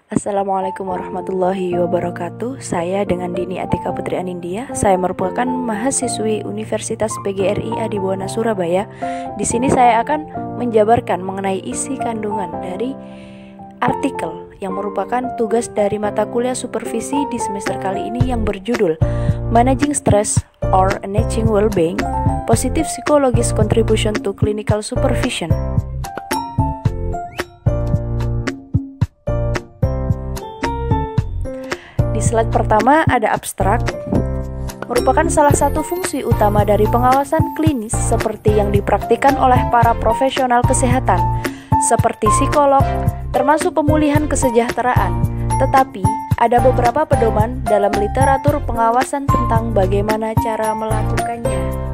Assalamualaikum warahmatullahi wabarakatuh. Saya dengan Dini Atika Putri Anindya. Saya merupakan mahasiswi Universitas PGRI Adibuwana Surabaya. Di sini saya akan menjabarkan mengenai isi kandungan dari artikel yang merupakan tugas dari mata kuliah supervisi di semester kali ini yang berjudul Managing Stress or Enhancing Well-being: Positive Psychologist Contribution to Clinical Supervision. Di slide pertama ada abstrak, merupakan salah satu fungsi utama dari pengawasan klinis seperti yang dipraktikkan oleh para profesional kesehatan, seperti psikolog, termasuk pemulihan kesejahteraan. Tetapi, ada beberapa pedoman dalam literatur pengawasan tentang bagaimana cara melakukannya.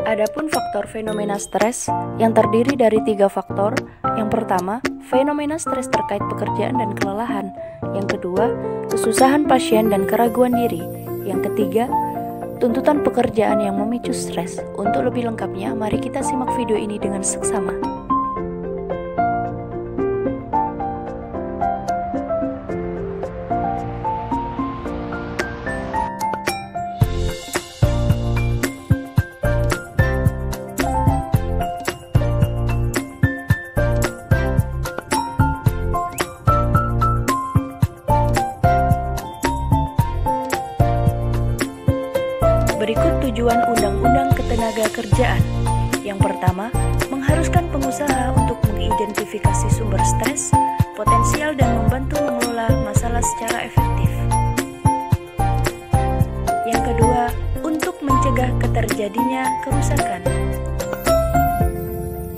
Adapun faktor fenomena stres yang terdiri dari 3 faktor. Yang pertama, fenomena stres terkait pekerjaan dan kelelahan. Yang kedua, kesusahan pasien dan keraguan diri. Yang ketiga, tuntutan pekerjaan yang memicu stres. Untuk lebih lengkapnya, mari kita simak video ini dengan seksama. Berikut tujuan Undang-Undang Ketenagakerjaan. Yang pertama, mengharuskan pengusaha untuk mengidentifikasi sumber stres, potensial dan membantu mengelola masalah secara efektif. Yang kedua, untuk mencegah keterjadinya kerusakan.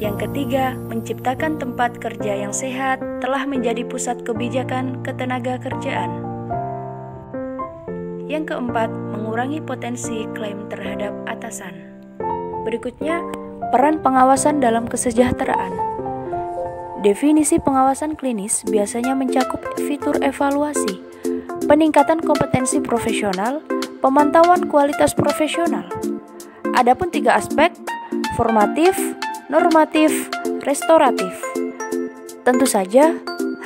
Yang ketiga, menciptakan tempat kerja yang sehat telah menjadi pusat kebijakan ketenagakerjaan. Yang keempat, mengurangi potensi klaim terhadap atasan. Berikutnya, peran pengawasan dalam kesejahteraan. Definisi pengawasan klinis biasanya mencakup fitur evaluasi, peningkatan kompetensi profesional, pemantauan kualitas profesional. Adapun 3 aspek, formatif, normatif, restoratif. Tentu saja,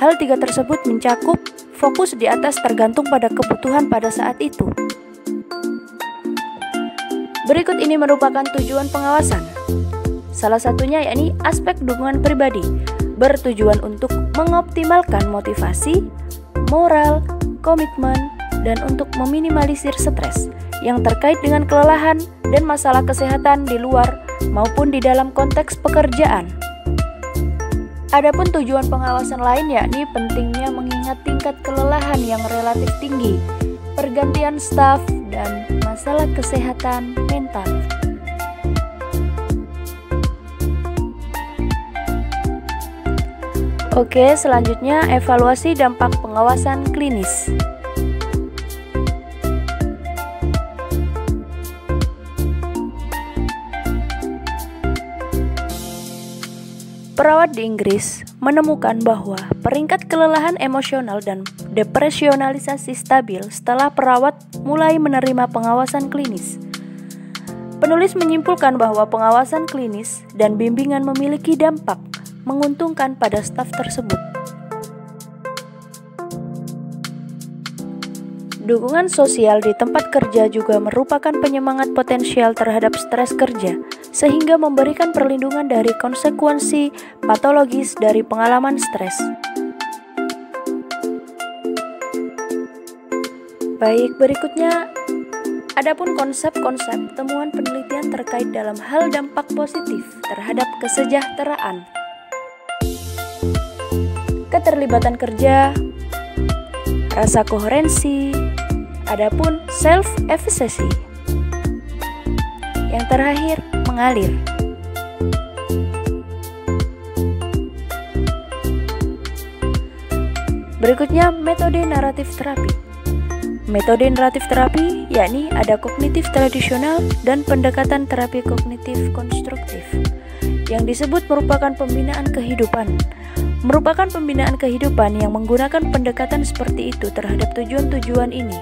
hal 3 tersebut mencakup fokus di atas tergantung pada kebutuhan pada saat itu. Berikut ini merupakan tujuan pengawasan. Salah satunya yakni aspek dukungan pribadi, bertujuan untuk mengoptimalkan motivasi, moral, komitmen, dan untuk meminimalisir stres yang terkait dengan kelelahan dan masalah kesehatan di luar maupun di dalam konteks pekerjaan. Adapun tujuan pengawasan lain yakni pentingnya mengingat tingkat kelelahan yang relatif tinggi, pergantian staf, dan masalah kesehatan mental. Oke, selanjutnya evaluasi dampak pengawasan klinis. Perawat di Inggris menemukan bahwa peringkat kelelahan emosional dan depresionalisasi stabil setelah perawat mulai menerima pengawasan klinis. Penulis menyimpulkan bahwa pengawasan klinis dan bimbingan memiliki dampak menguntungkan pada staf tersebut. Dukungan sosial di tempat kerja juga merupakan penyemangat potensial terhadap stres kerja, sehingga memberikan perlindungan dari konsekuensi patologis dari pengalaman stres. Baik, berikutnya adapun konsep-konsep temuan penelitian terkait dalam hal dampak positif terhadap kesejahteraan. Keterlibatan kerja, rasa koherensi, adapun self-efficacy. Yang terakhir, mengalir. Berikutnya, metode naratif terapi. Metode naratif terapi yakni ada kognitif tradisional dan pendekatan terapi kognitif konstruktif. Yang disebut merupakan pembinaan kehidupan. Merupakan pembinaan kehidupan yang menggunakan pendekatan seperti itu terhadap tujuan-tujuan ini.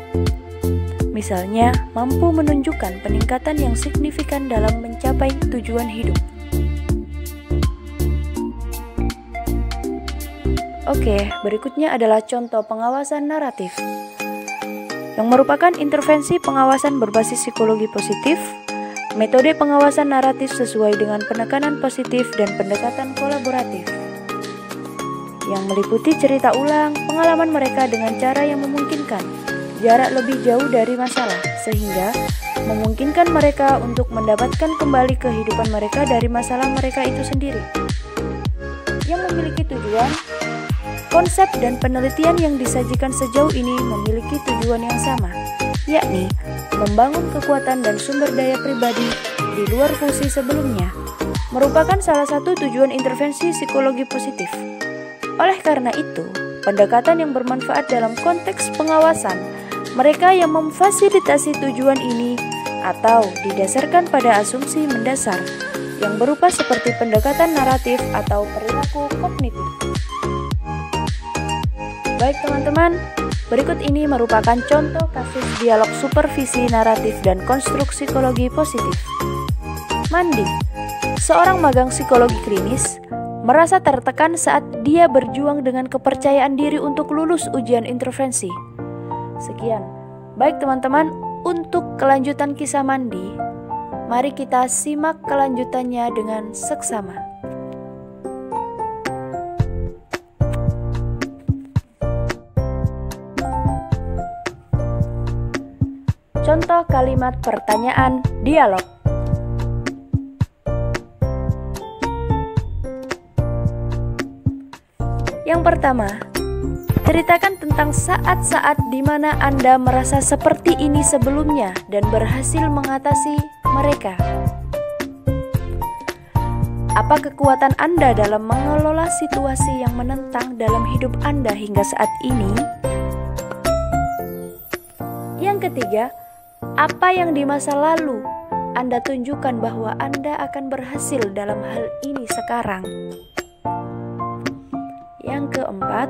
Misalnya, mampu menunjukkan peningkatan yang signifikan dalam mencapai tujuan hidup. Oke, berikutnya adalah contoh pengawasan naratif, yang merupakan intervensi pengawasan berbasis psikologi positif. Metode pengawasan naratif sesuai dengan penekanan positif dan pendekatan kolaboratif, yang meliputi cerita ulang pengalaman mereka dengan cara yang memungkinkan jarak lebih jauh dari masalah, sehingga memungkinkan mereka untuk mendapatkan kembali kehidupan mereka dari masalah mereka itu sendiri. Yang memiliki tujuan, konsep dan penelitian yang disajikan sejauh ini memiliki tujuan yang sama, yakni membangun kekuatan dan sumber daya pribadi di luar fungsi sebelumnya, merupakan salah satu tujuan intervensi psikologi positif. Oleh karena itu, pendekatan yang bermanfaat dalam konteks pengawasan mereka yang memfasilitasi tujuan ini atau didasarkan pada asumsi mendasar yang berupa seperti pendekatan naratif atau perilaku kognitif. Baik teman-teman, berikut ini merupakan contoh kasus dialog supervisi naratif dan konstruk psikologi positif. Mandi, seorang magang psikologi klinis, merasa tertekan saat dia berjuang dengan kepercayaan diri untuk lulus ujian intervensi. Sekian, baik teman-teman, untuk kelanjutan kisah Mandi, mari kita simak kelanjutannya dengan seksama. Contoh kalimat pertanyaan dialog. Yang pertama, ceritakan tentang saat-saat di mana Anda merasa seperti ini sebelumnya dan berhasil mengatasi mereka. Apa kekuatan Anda dalam mengelola situasi yang menentang dalam hidup Anda hingga saat ini? Yang ketiga, apa yang di masa lalu Anda tunjukkan bahwa Anda akan berhasil dalam hal ini sekarang? Yang keempat,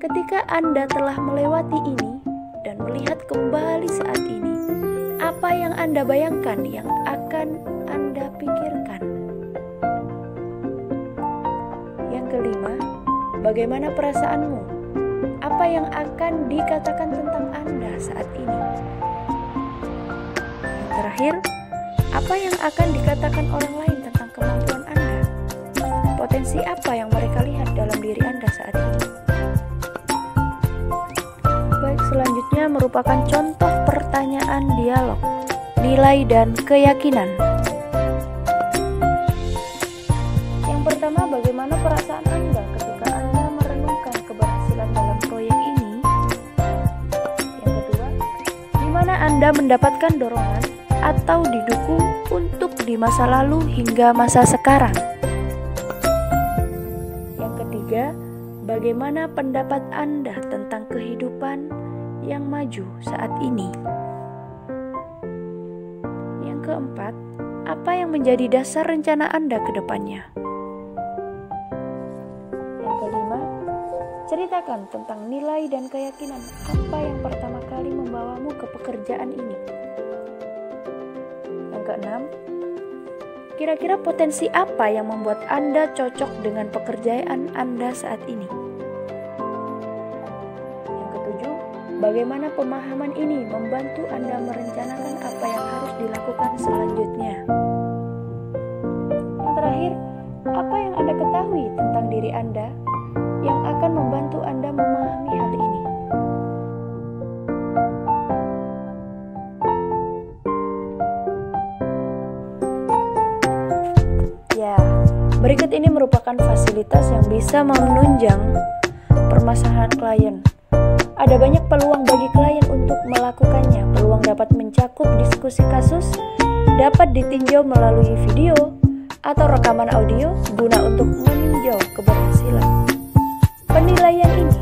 ketika Anda telah melewati ini dan melihat kembali saat ini, apa yang Anda bayangkan yang akan Anda pikirkan? Yang kelima, bagaimana perasaanmu? Apa yang akan dikatakan tentang Anda saat ini? Yang terakhir, apa yang akan dikatakan orang lain tentang kemampuan Anda? Potensi apa yang mereka lihat dalam diri Anda saat ini? Baik, selanjutnya merupakan contoh pertanyaan dialog, nilai dan keyakinan. Yang pertama, bagaimana perasaan Anda ketika Anda merenungkan keberhasilan dalam proyek ini? Yang kedua, di mana Anda mendapatkan dorongan atau didukung untuk di masa lalu hingga masa sekarang? Yang ketiga, bagaimana pendapat Anda tentang kehidupan yang maju saat ini? Yang keempat, apa yang menjadi dasar rencana Anda ke depannya? Yang kelima, ceritakan tentang nilai dan keyakinan apa yang pertama kali membawamu ke pekerjaan ini. Yang keenam, kira-kira potensi apa yang membuat Anda cocok dengan pekerjaan Anda saat ini? Yang ketujuh, bagaimana pemahaman ini membantu Anda merencanakan apa yang harus dilakukan selanjutnya? Yang terakhir, apa yang Anda ketahui tentang diri Anda yang akan membantu Anda memahami hal ini? Berikut ini merupakan fasilitas yang bisa menunjang permasalahan klien. Ada banyak peluang bagi klien untuk melakukannya. Peluang dapat mencakup diskusi kasus, dapat ditinjau melalui video atau rekaman audio guna untuk meninjau keberhasilan. Penilaian ini,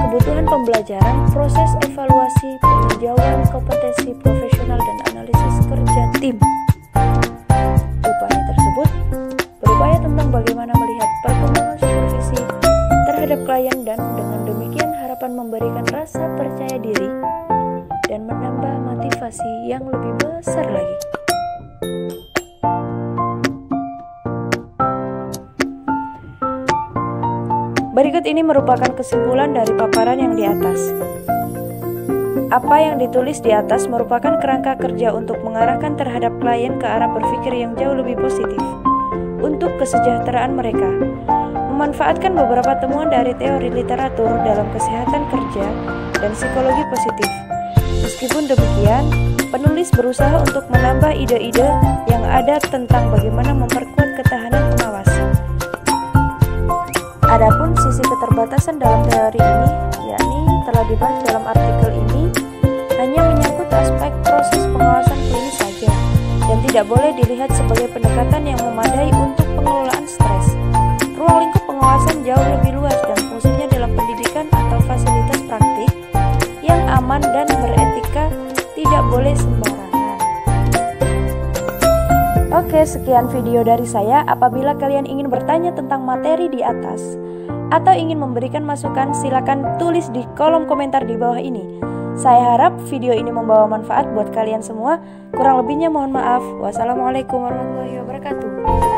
kebutuhan pembelajaran, proses evaluasi, peninjauan kompetensi profesional dan analisis kerja tim. Upaya tersebut berupaya tentang bagaimana melihat perkembangan supervisi terhadap klien dan dengan demikian harapan memberikan rasa percaya diri dan menambah motivasi yang lebih besar lagi. Berikut ini merupakan kesimpulan dari paparan yang di atas. Apa yang ditulis di atas merupakan kerangka kerja untuk mengarahkan terhadap klien ke arah berpikir yang jauh lebih positif untuk kesejahteraan mereka. Memanfaatkan beberapa temuan dari teori literatur dalam kesehatan kerja dan psikologi positif. Meskipun demikian, penulis berusaha untuk menambah ide-ide yang ada tentang bagaimana memperkuat ketahanan pengawas. Adapun sisi keterbatasan dalam teori ini, yakni telah dibahas dalam artikel ini, hanya menyangkut aspek proses pengawasan klinis saja, dan tidak boleh dilihat sebagai pendekatan yang memadai untuk pengelolaan stres. Ruang lingkup pengawasan jauh lebih luas dan fungsinya dalam pendidikan atau fasilitas praktik yang aman dan beretika tidak boleh sembarangan. Oke, sekian video dari saya. Apabila kalian ingin bertanya tentang materi di atas atau ingin memberikan masukan, silakan tulis di kolom komentar di bawah ini. Saya harap video ini membawa manfaat buat kalian semua. Kurang lebihnya mohon maaf. Wassalamualaikum warahmatullahi wabarakatuh.